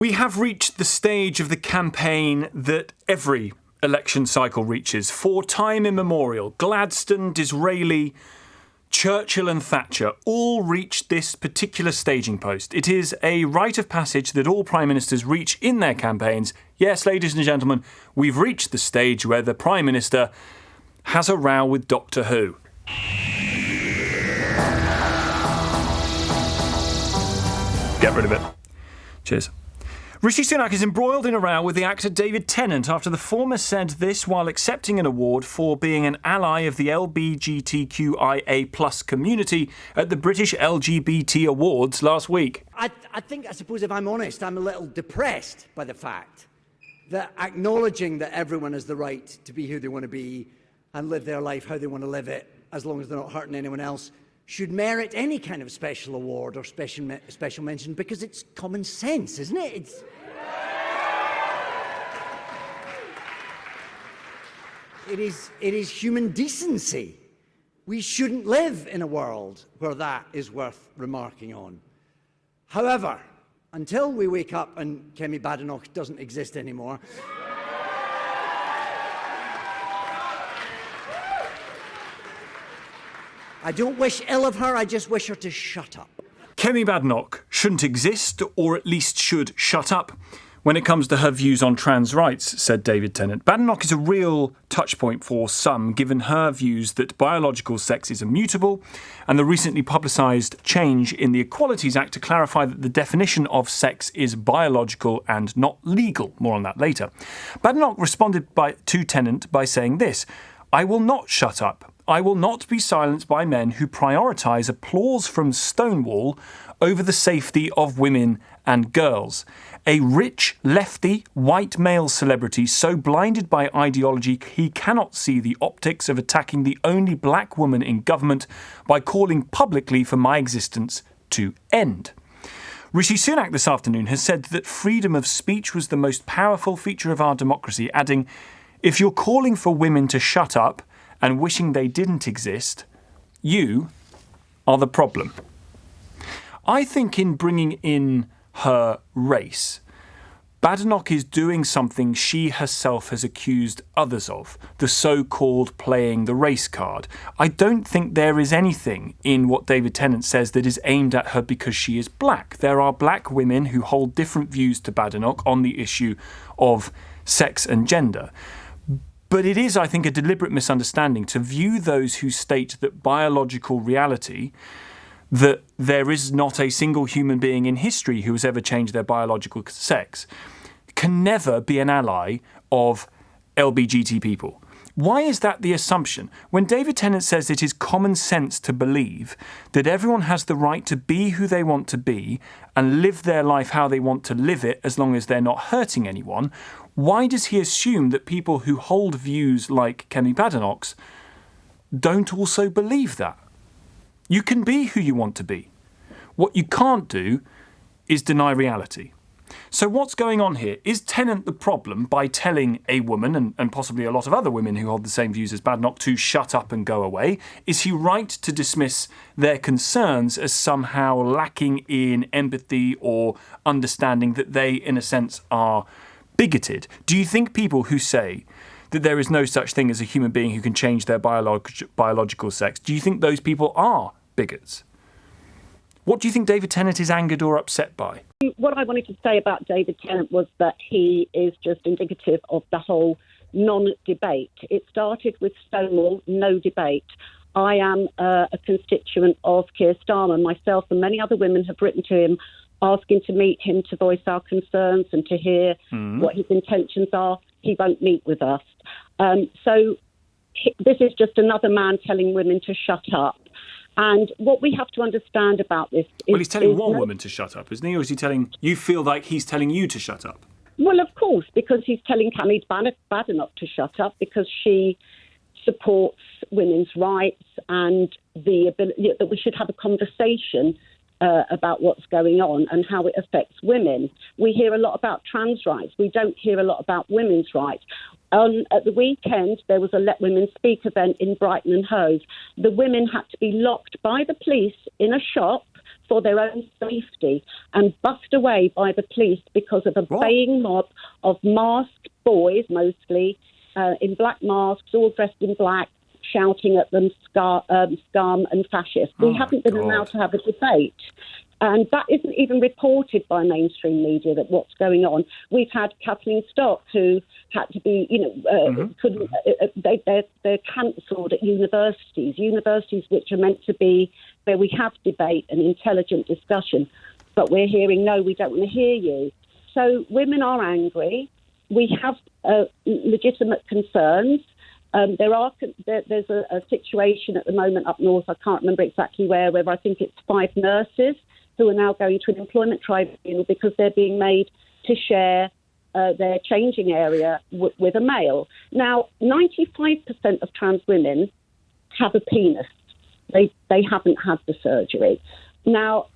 We have reached the stage of the campaign that every election cycle reaches. For time immemorial, Gladstone, Disraeli, Churchill and Thatcher all reached this particular staging post. It is a rite of passage that all Prime Ministers reach in their campaigns. Yes, ladies and gentlemen, we've reached the stage where the Prime Minister has a row with Doctor Who. Get rid of it. Cheers. Rishi Sunak is embroiled in a row with the actor David Tennant after the former said this while accepting an award for being an ally of the LGBTQIA+ community at the British LGBT Awards last week. I suppose if I'm honest, I'm a little depressed by the fact that acknowledging that everyone has the right to be who they want to be and live their life how they want to live it, as long as they're not hurting anyone else, should merit any kind of special award or special mention, because it's common sense, isn't it? It is human decency. We shouldn't live in a world where that is worth remarking on. However, until we wake up and Kemi Badenoch doesn't exist anymore, I don't wish ill of her, I just wish her to shut up. Kemi Badenoch shouldn't exist, or at least should shut up, when it comes to her views on trans rights, said David Tennant. Badenoch is a real touchpoint for some, given her views that biological sex is immutable, and the recently publicised change in the Equalities Act to clarify that the definition of sex is biological and not legal. More on that later. Badenoch responded to Tennant by saying this: "I will not shut up. I will not be silenced by men who prioritise applause from Stonewall over the safety of women and girls. A rich, lefty, white male celebrity so blinded by ideology he cannot see the optics of attacking the only black woman in government by calling publicly for my existence to end." Rishi Sunak this afternoon has said that freedom of speech was the most powerful feature of our democracy, adding, "If you're calling for women to shut up and wishing they didn't exist, you are the problem." I think in bringing in her race, Badenoch is doing something she herself has accused others of, the so-called playing the race card. I don't think there is anything in what David Tennant says that is aimed at her because she is black. There are black women who hold different views to Badenoch on the issue of sex and gender. But it is, I think, a deliberate misunderstanding to view those who state that biological reality, that there is not a single human being in history who has ever changed their biological sex, can never be an ally of LGBT people. Why is that the assumption? When David Tennant says it is common sense to believe that everyone has the right to be who they want to be and live their life how they want to live it as long as they're not hurting anyone, why does he assume that people who hold views like Kemi Badenoch's don't also believe that? You can be who you want to be. What you can't do is deny reality. So what's going on here? Is Tennant the problem by telling a woman, and possibly a lot of other women who hold the same views as Badenoch, to shut up and go away? Is he right to dismiss their concerns as somehow lacking in empathy or understanding that they, in a sense, are bigoted? Do you think people who say that there is no such thing as a human being who can change their biological sex, do you think those people are bigots? What do you think David Tennant is angered or upset by? What I wanted to say about David Tennant was that he is just indicative of the whole non-debate. It started with Stonewall, no debate. I am a constituent of Keir Starmer. Myself and many other women have written to him asking to meet him to voice our concerns and to hear what his intentions are. He won't meet with us. This is just another man telling women to shut up. And what we have to understand about this is... Well, he's telling one woman to shut up, isn't he? Or is he telling... You feel like he's telling you to shut up? Well, of course, because he's telling Kemi Badenoch to shut up because she supports women's rights and the ability that we should have a conversation about what's going on and how it affects women. We hear a lot about trans rights. We don't hear a lot about women's rights. At the weekend, there was a Let Women Speak event in Brighton and Hove. The women had to be locked by the police in a shop for their own safety and bussed away by the police because of a baying mob of masked boys, mostly, in black masks, all dressed in black, shouting at them, scum and fascist. We haven't been allowed to have a debate. And that isn't even reported by mainstream media, that what's going on. We've had Kathleen Stock, who had to be, they're cancelled at universities which are meant to be where we have debate and intelligent discussion. But we're hearing, no, we don't want to hear you. So women are angry. We have legitimate concerns. There's a situation at the moment up north, I can't remember exactly where I think it's 5 nurses who are now going to an employment tribunal because they're being made to share their changing area with a male. Now, 95% of trans women have a penis. They haven't had the surgery. Now,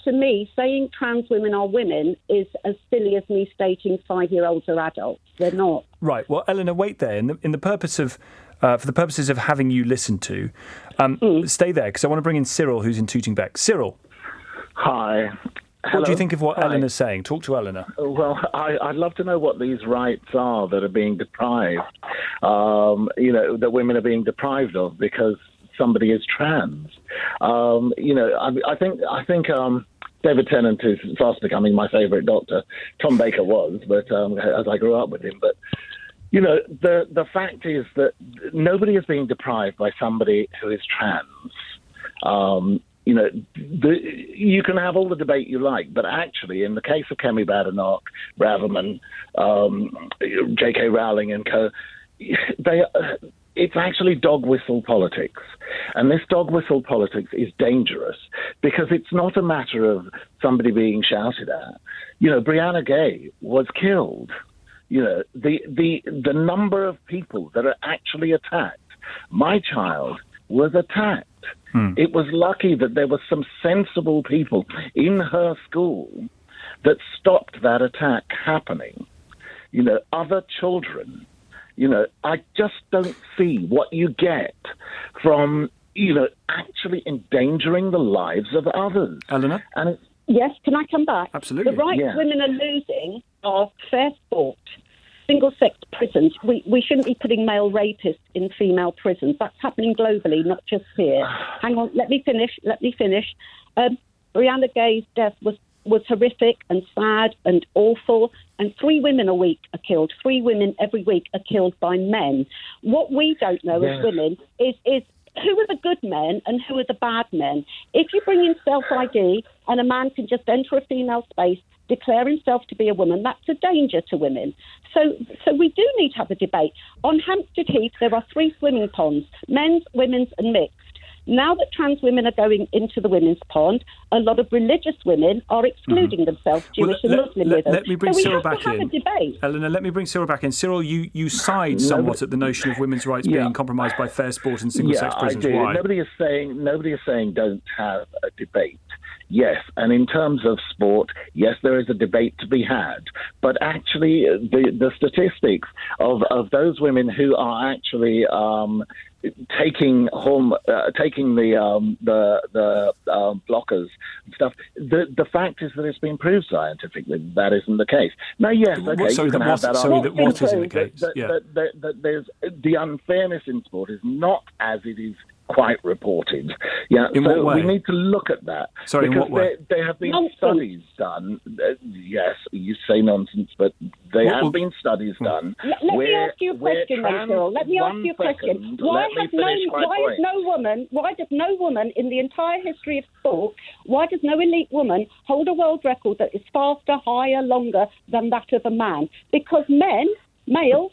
to me, saying trans women are women is as silly as me stating 5-year-olds are adults. They're not. Right. Well, Eleanor, wait there. In the purpose of, for the purposes of having you listen to, stay there, because I want to bring in Cyril, who's in Tooting Bec. Cyril. Hi. What do you think of what Eleanor's saying? Talk to Eleanor. Well, I'd love to know what these rights are that are being deprived, that women are being deprived of because somebody is trans. I think David Tennant is fast becoming my favourite doctor. Tom Baker was, but as I grew up with him. But, the fact is that nobody is being deprived by somebody who is trans. You can have all the debate you like, but actually, in the case of Kemi Badenoch, Braverman, J.K. Rowling and co., it's actually dog whistle politics. And this dog whistle politics is dangerous because it's not a matter of somebody being shouted at. Brianna Gay was killed. The number of people that are actually attacked. My child was attacked. It was lucky that there were some sensible people in her school that stopped that attack happening. Other children, I just don't see what you get from, actually endangering the lives of others. Eleanor? Yes, can I come back? Absolutely. The rights women are losing are fair sport. Single-sex prisons. We shouldn't be putting male rapists in female prisons. That's happening globally, not just here. Hang on, let me finish. Brianna Gay's death was horrific and sad and awful, and 3 women a week are killed. 3 women every week are killed by men. What we don't know as women is who are the good men and who are the bad men. If you bring in self-ID and a man can just enter a female space, declare himself to be a woman, that's a danger to women. So we do need to have a debate. On Hampstead Heath, there are 3 swimming ponds, men's, women's and mixed. Now that trans women are going into the women's pond, a lot of religious women are excluding themselves, Jewish and Muslim women. Let me bring Cyril back in. So we have to have a debate. Eleanor, let me bring Cyril back in. Cyril, you side somewhat at the notion of women's rights being compromised by fair sport and single-sex prisons. I do. Why? Nobody is saying don't have a debate. Yes, and in terms of sport, yes, there is a debate to be had. But actually, the statistics of those women who are actually taking the blockers and stuff, the fact is that it's been proved scientifically that isn't the case. Now, yes, okay, sorry, you can have that argument. What isn't the case? That there's the unfairness in sport is not as it is quite reported. Yeah, in what way? We need to look at that. Sorry, because in what way? There have been studies done. Yes, you say nonsense, but there have been studies done. Let me ask you a question, then, Cyril. Let me ask you a question. Why does no woman in the entire history of sport, why does no elite woman hold a world record that is faster, higher, longer than that of a man? Because males,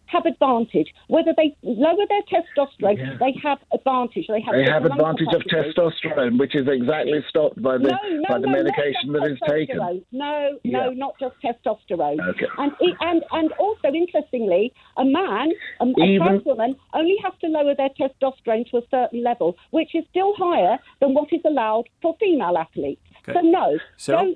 have advantage. Whether they lower their testosterone, they have advantage. They have advantage of testosterone, which is exactly stopped by the medication that is taken. No, not just testosterone. Okay. And also, interestingly, a trans woman only has to lower their testosterone to a certain level, which is still higher than what is allowed for female athletes. Okay. So no,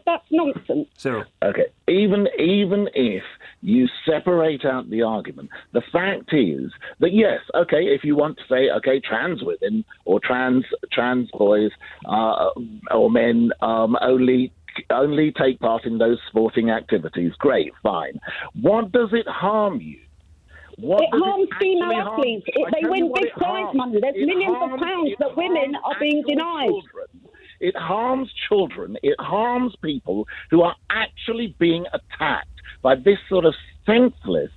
that's nonsense. Cyril. Okay. Even if You separate out the argument. The fact is that, yes, okay, if you want to say, okay, trans women or trans boys or men only take part in those sporting activities, great, fine. What does it harm you? It harms female athletes. They win big prize money. There's millions of pounds that women are being denied. It harms children. It harms people who are actually being attacked by this sort of senseless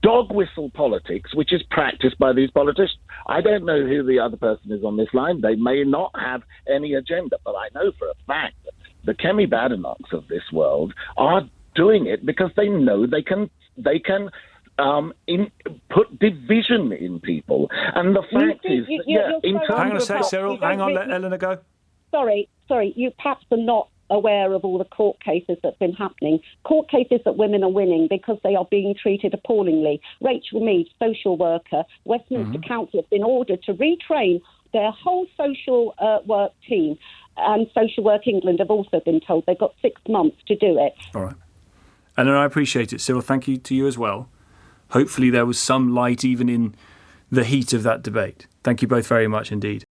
dog whistle politics, which is practiced by these politicians. I don't know who the other person is on this line. They may not have any agenda, but I know for a fact that the Kemi Badenochs of this world are doing it because they know they can put division in people. And the fact is that, hang on a sec, Cyril. Hang on, let Eleanor go. Sorry, you perhaps are not aware of all the court cases that's been happening. Court cases that women are winning because they are being treated appallingly. Rachel Mead, social worker, Westminster Council have been ordered to retrain their whole social work team. And Social Work England have also been told they've got 6 months to do it. All right. Eleanor, I appreciate it. Cyril, thank you to you as well. Hopefully there was some light even in the heat of that debate. Thank you both very much indeed.